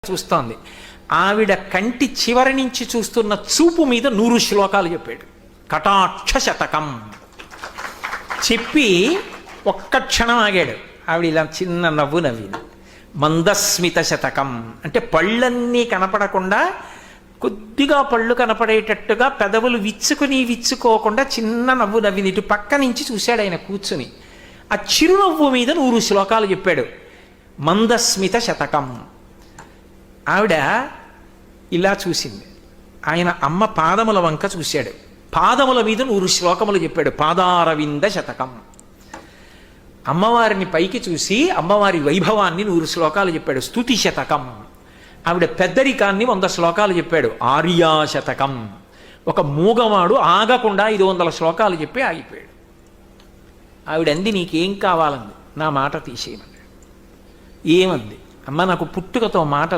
చూస్తోంది. ఆవిడ కంటి చివరి నుంచి చూస్తున్న చూపు మీద 100 శ్లోకాలు చెప్పాడు. కటాక్ష శతకం చెప్పి ఒక్క క్షణం ఆగాడు. ఆవిడ ఇలా చిన్న నవ్వు నవ్వింది. మందస్మిత శతకం అంటే పళ్ళన్నీ కనపడకుండా కొద్దిగా పళ్ళు కనపడేటట్టుగా పెదవులు విచ్చుకోకుండా చిన్న నవ్వు నవ్వింది. ఇటు పక్క నుంచి చూశాడు ఆయన కూర్చుని. ఆ చిరునవ్వు మీద 100 శ్లోకాలు చెప్పాడు. మందస్మిత శతకం. ఆవిడ ఇలా చూసింది. ఆయన అమ్మ పాదముల వంక చూశాడు. పాదముల మీద 100 శ్లోకములు చెప్పాడు. పాదారవింద శతకం. అమ్మవారిని పైకి చూసి అమ్మవారి వైభవాన్ని 100 శ్లోకాలు చెప్పాడు. స్తుతి శతకం. ఆవిడ పెద్దరికాన్ని 100 శ్లోకాలు చెప్పాడు. ఆర్యా శతకం. ఒక మూగవాడు ఆగకుండా 500 శ్లోకాలు చెప్పి ఆగిపోయాడు. ఆవిడంది, నీకేం కావాలంది? నా మాట తీసేయమని. ఏమంది? అమ్మ, నాకు పుట్టుకతో మాట